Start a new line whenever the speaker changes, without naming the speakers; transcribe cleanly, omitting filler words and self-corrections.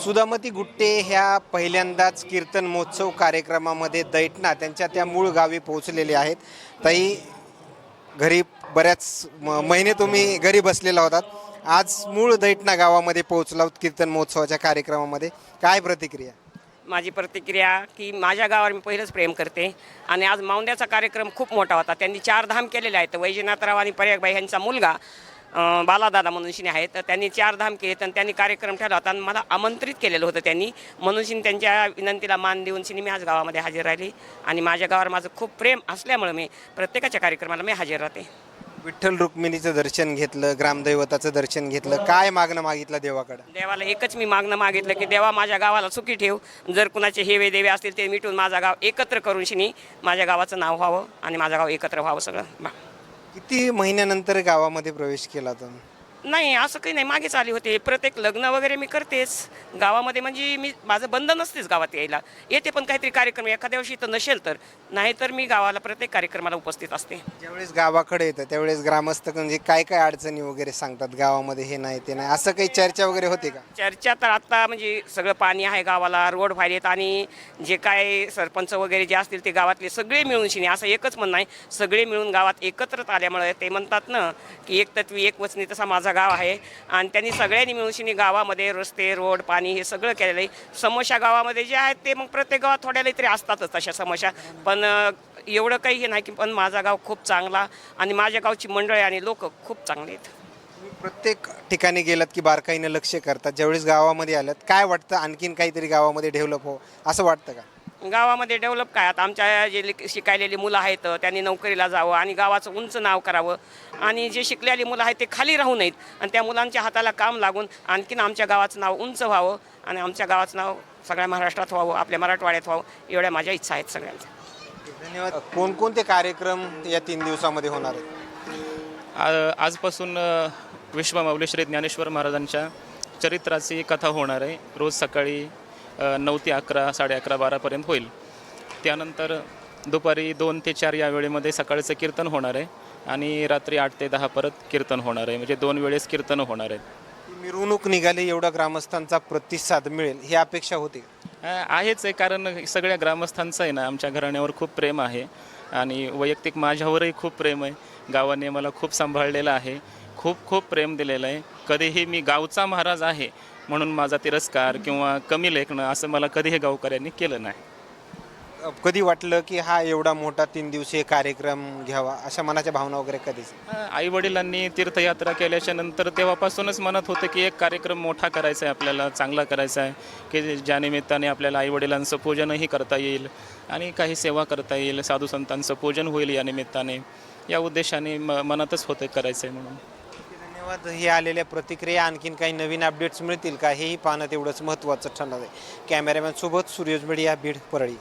सुधामती गुट्टे ह्या पहिल्यांदाच कीर्तन महोत्सव कार्यक्रमामध्ये दैठणा त्यांच्या त्या मूळ गावी पोहोचलेले आहेत. ताई, घरी बऱ्याच महिने तुम्ही घरी बसलेला होतात. आज मूळ दैठणा गावामध्ये पोहोचला आहोत कीर्तन महोत्सवाच्या कार्यक्रमामध्ये. काय प्रतिक्रिया?
माझी प्रतिक्रिया की माझ्या गावावर मी पहिलंच प्रेम करते आणि आज माऊंद्याचा कार्यक्रम खूप मोठा होता. त्यांनी 4 धाम केलेले आहेत. वैजनाथराव आणि पर्यागबाई यांचा मुलगा बालादादा मनुष्यने आहेत, तर त्यांनी 4 धाम केले आणि त्यांनी कार्यक्रम ठेवला होता आणि मला आमंत्रित केलेलं होतं त्यांनी. म्हणून त्यांच्या विनंतीला मान देऊन मी आज गावामध्ये हजर राहिली आणि माझ्या गावावर माझं खूप प्रेम असल्यामुळे मी प्रत्येकाच्या कार्यक्रमाला मी हजर राहते.
विठ्ठल रुक्मिणीचं दर्शन घेतलं, ग्रामदैवताचं दर्शन घेतलं, काय मागणं मागितलं देवाकडं?
देवाला एकच मी मागणं मागितलं की देवा माझ्या गावाला सुखी ठेव. जर कुणाचे हेवे देवे असतील ते मिटून माझा गाव एकत्र करून माझ्या गावाचं नाव व्हावं आणि माझं गाव एकत्र व्हावं सगळं.
किती महिन्यानंतर गावामध्ये प्रवेश केला तुम्ही?
नाही, असं काही नाही, मागेच आली होते. प्रत्येक लग्न वगैरे मी करतेच गावामध्ये, म्हणजे मी माझं बंधन नसतेच गावात यायला. येते पण काहीतरी कार्यक्रम एखाद्या वर्षी तर नसेल तर नाही, तर मी गावाला प्रत्येक कार्यक्रमाला उपस्थित असते.
ज्यावेळेस गावाकडे येतं त्यावेळेस ग्रामस्थ म्हणजे काय काय अडचणी वगैरे सांगतात गावामध्ये, हे नाही ते नाही, असं काही चर्चा वगैरे होते का?
चर्चा तर आता म्हणजे सगळं पाणी आहे गावाला, रोड व्हायलेत आणि जे काय सरपंच वगैरे जे असतील ते गावातले सगळे मिळून असं एकच म्हणणं आहे, सगळे मिळून गावात एकत्रच आल्यामुळे ते म्हणतात ना की एक तत्वी एक वचनी, तसा माझा गाव आहे आणि त्यांनी सगळ्यांनी मिळून गावामध्ये रस्ते, रोड, पाणी हे सगळं केलेलं आहे. समस्या गावामध्ये जे आहेत ते मग प्रत्येक गावात थोड्या तरी असतातच तशा समस्या, पण एवढं काही हे नाही की, पण माझा गाव खूप चांगला आणि माझ्या गावची मंडळी आणि लोक खूप चांगले आहेत.
तुम्ही प्रत्येक ठिकाणी गेलात की बारकाईनं लक्ष करतात, ज्यावेळेस गावामध्ये आल्यात काय वाटतं, आणखीन काहीतरी गावामध्ये डेव्हलप हो असं वाटतं का?
गावामध्ये डेव्हलप काय, आता आमच्या जे शिकायलेली मुलं आहेत त्यांनी नोकरीला जावं आणि गावाचं उंच नाव करावं आणि जे शिकलेली मुलं आहेत ते खाली राहू नयेत आणि त्या मुलांच्या हाताला काम लागून आणखीन आमच्या गावाचं नाव उंच व्हावं आणि आमच्या गावाचं नाव सगळ्या महाराष्ट्रात व्हावं, आपल्या मराठवाड्यात व्हावं, एवढ्या माझ्या इच्छा आहेत सगळ्यांच्या.
धन्यवाद. कोणकोणते कार्यक्रम या 3 दिवसामध्ये होणार आहेत?
आजपासून विश्वमाऊली श्री ज्ञानेश्वर महाराजांच्या चरित्राची कथा होणार आहे. रोज सकाळी 9 ते 11, 11:30, 12पर्यंत होईल. त्यानंतर दुपारी 2 ते 4 या वेळेमध्ये सकाळचं कीर्तन होणार आहे आणि रात्री 8 ते 10 परत कीर्तन होणार आहे. म्हणजे 2 वेळेस कीर्तन होणार आहेत.
मिरवणूक निघाली, एवढा ग्रामस्थांचा प्रतिसाद मिळेल ही अपेक्षा होती?
आहेच आहे, कारण सगळ्या ग्रामस्थांचं आहे ना आमच्या घराण्यावर खूप प्रेम आहे आणि वैयक्तिक माझ्यावरही खूप प्रेम आहे. गावाने मला खूप सांभाळलेलं आहे, खूप खूप प्रेम दिलेलं आहे. कधीही मी गावचा महाराज आहे म्हणून माझा तिरस्कार किंवा कमी लेखणं असं मला कधीही गावकऱ्यांनी केलं नाही.
कधी वाटलं की हा एवढा मोठा 3 दिवसीय कार्यक्रम घ्यावा, अशा मनाच्या भावना वगैरे कधीच?
आईवडिलांनी तीर्थयात्रा केल्याच्या नंतर तेव्हापासूनच मनात होतं की एक कार्यक्रम मोठा करायचा आहे, आपल्याला चांगला करायचा आहे, की ज्या निमित्ताने आपल्याला आईवडिलांचं पूजनही करता येईल आणि काही सेवा करता येईल, साधू संतांचं पूजन होईल या निमित्ताने. या उद्देशाने मनातच होतं करायचं आहे म्हणून.
धन्यवाद. हे आलेल्या प्रतिक्रिया, आणखीन काही नवीन अपडेट्स मिळतील का हेही पाहणं तेवढंच महत्त्वाचं ठरणार आहे. कॅमेरामॅन सोबत सूर्यज मीडिया, बीड, परळी.